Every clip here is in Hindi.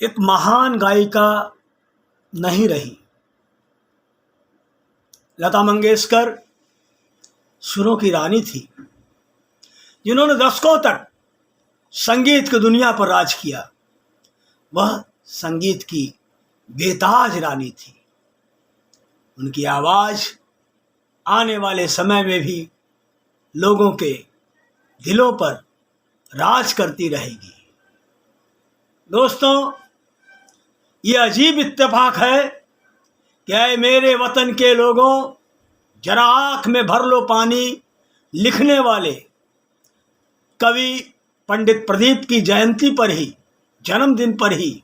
एक महान गायिका नहीं रही। लता मंगेशकर सुरों की रानी थी, जिन्होंने दशकों तक संगीत की दुनिया पर राज किया। वह संगीत की बेताज रानी थी। उनकी आवाज आने वाले समय में भी लोगों के दिलों पर राज करती रहेगी। दोस्तों, ये अजीब इत्तेफाक है कि ऐ मेरे वतन के लोगों, जरा आँख में भर लो पानी लिखने वाले कवि पंडित प्रदीप की जयंती पर ही, जन्मदिन पर ही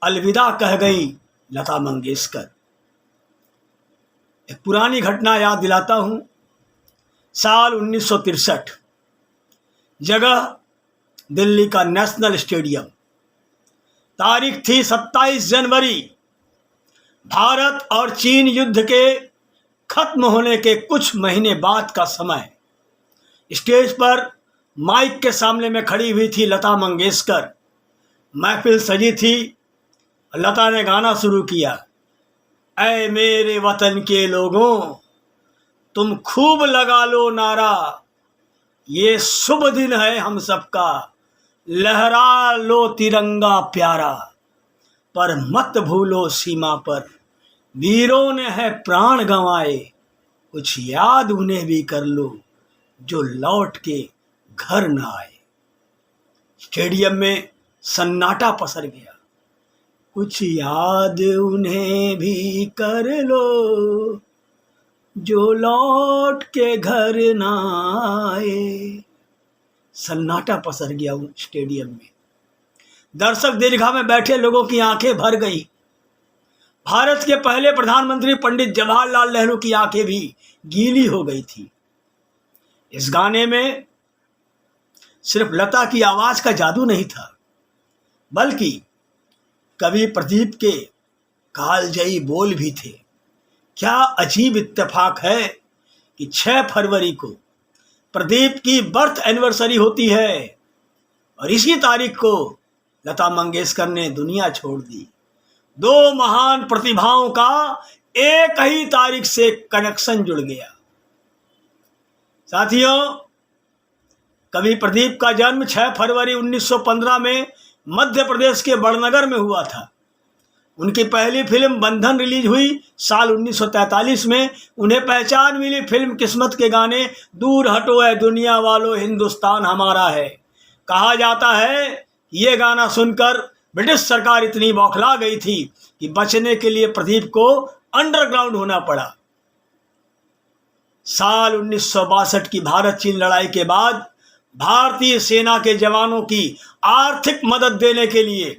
अलविदा कह गई लता मंगेशकर। एक पुरानी घटना याद दिलाता हूँ। साल 1963, जगह दिल्ली का नेशनल स्टेडियम, तारीख थी 27 जनवरी। भारत और चीन युद्ध के खत्म होने के कुछ महीने बाद का समय। स्टेज पर माइक के सामने में खड़ी हुई थी लता मंगेशकर। महफिल सजी थी। लता ने गाना शुरू किया। ऐ मेरे वतन के लोगों, तुम खूब लगा लो नारा, ये शुभ दिन है हम सबका, लहरा लो तिरंगा प्यारा, पर मत भूलो सीमा पर वीरों ने है प्राण गंवाए, कुछ याद उन्हें भी कर लो जो लौट के घर न आए। स्टेडियम में सन्नाटा पसर गया। कुछ याद उन्हें भी कर लो जो लौट के घर न आए। सन्नाटा पसर गया उन स्टेडियम में। दर्शक दीर्घा में बैठे लोगों की आंखें भर गई। भारत के पहले प्रधानमंत्री पंडित जवाहरलाल नेहरू की आंखें भी गीली हो गई थी। इस गाने में सिर्फ लता की आवाज का जादू नहीं था, बल्कि कवि प्रदीप के कालजयी बोल भी थे। क्या अजीब इत्तेफाक है कि 6 फरवरी को प्रदीप की बर्थ एनिवर्सरी होती है और इसी तारीख को लता मंगेशकर ने दुनिया छोड़ दी। 2 महान प्रतिभाओं का एक ही तारीख से कनेक्शन जुड़ गया। साथियों, कवि प्रदीप का जन्म 6 फरवरी 1915 में मध्य प्रदेश के बड़नगर में हुआ था। उनकी पहली फिल्म बंधन रिलीज हुई साल 1943 में। उन्हें पहचान मिली फिल्म किस्मत के गाने दूर हटो है दुनिया वालों हिंदुस्तान हमारा है। कहा जाता है कि ये गाना सुनकर ब्रिटिश सरकार इतनी बौखला गई थी कि बचने के लिए प्रदीप को अंडरग्राउंड होना पड़ा। साल 1962 की भारत चीन लड़ाई के बाद भारतीय सेना के जवानों की आर्थिक मदद देने के लिए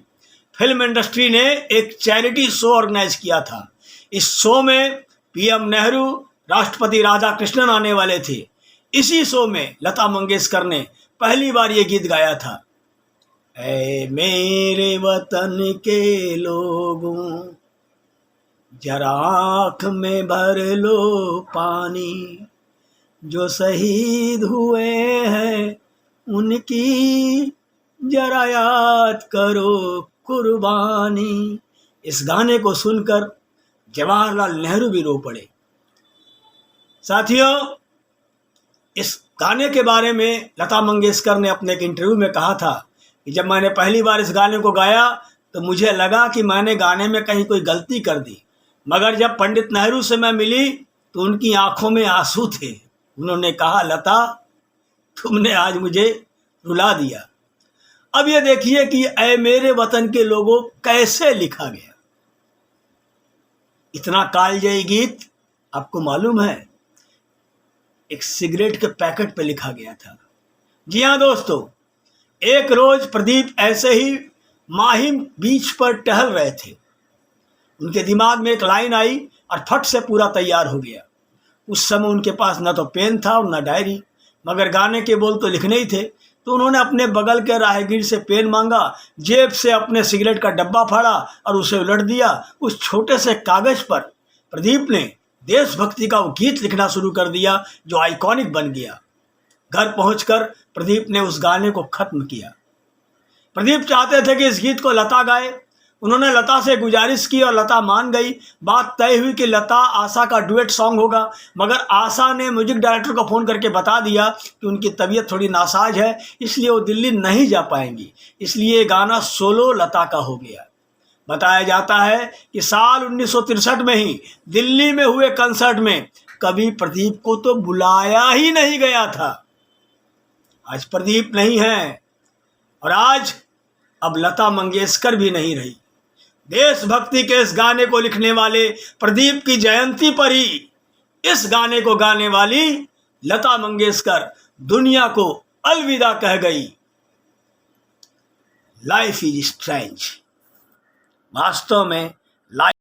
फिल्म इंडस्ट्री ने एक चैरिटी शो ऑर्गेनाइज किया था। इस शो में पीएम नेहरू, राष्ट्रपति राधाकृष्णन आने वाले थे। इसी शो में लता मंगेशकर ने पहली बार ये गीत गाया था। ऐ मेरे वतन के लोगों, जरा आँख में भर लो पानी, जो शहीद हुए हैं उनकी जरा याद करो कुर्बानी। इस गाने को सुनकर जवाहरलाल नेहरू भी रो पड़े। साथियों, इस गाने के बारे में लता मंगेशकर ने अपने एक इंटरव्यू में कहा था कि जब मैंने पहली बार इस गाने को गाया तो मुझे लगा कि मैंने गाने में कहीं कोई गलती कर दी, मगर जब पंडित नेहरू से मैं मिली तो उनकी आंखों में आंसू थे। उन्होंने कहा, लता, तुमने आज मुझे रुला दिया। अब ये देखिए कि ऐ मेरे वतन के लोगों कैसे लिखा गया। इतना कालजयी गीत आपको मालूम है, एक सिगरेट के पैकेट पे लिखा गया था। जी हाँ दोस्तों, एक रोज प्रदीप ऐसे ही माहिम बीच पर टहल रहे थे। उनके दिमाग में एक लाइन आई और फट से पूरा तैयार हो गया। उस समय उनके पास न तो पेन था और न डायरी, मगर गाने के बोल तो लिखने ही थे। तो उन्होंने अपने बगल के राहगीर से पेन मांगा, जेब से अपने सिगरेट का डब्बा फाड़ा और उसे उलट दिया। उस छोटे से कागज पर प्रदीप ने देशभक्ति का वो गीत लिखना शुरू कर दिया जो आइकॉनिक बन गया। घर पहुंचकर प्रदीप ने उस गाने को खत्म किया। प्रदीप चाहते थे कि इस गीत को लता गाए, उन्होंने लता से गुजारिश की और लता मान गई। बात तय हुई कि लता आशा का डुएट सॉन्ग होगा, मगर आशा ने म्यूजिक डायरेक्टर को फ़ोन करके बता दिया कि उनकी तबीयत थोड़ी नासाज है, इसलिए वो दिल्ली नहीं जा पाएंगी। इसलिए गाना सोलो लता का हो गया। बताया जाता है कि साल 1963 में ही दिल्ली में हुए कंसर्ट में कभी प्रदीप को तो बुलाया ही नहीं गया था। आज प्रदीप नहीं है और आज अब लता मंगेशकर भी नहीं रही। देशभक्ति के इस गाने को लिखने वाले प्रदीप की जयंती पर ही इस गाने को गाने वाली लता मंगेशकर दुनिया को अलविदा कह गई। Life is strange. वास्तव में लाइफ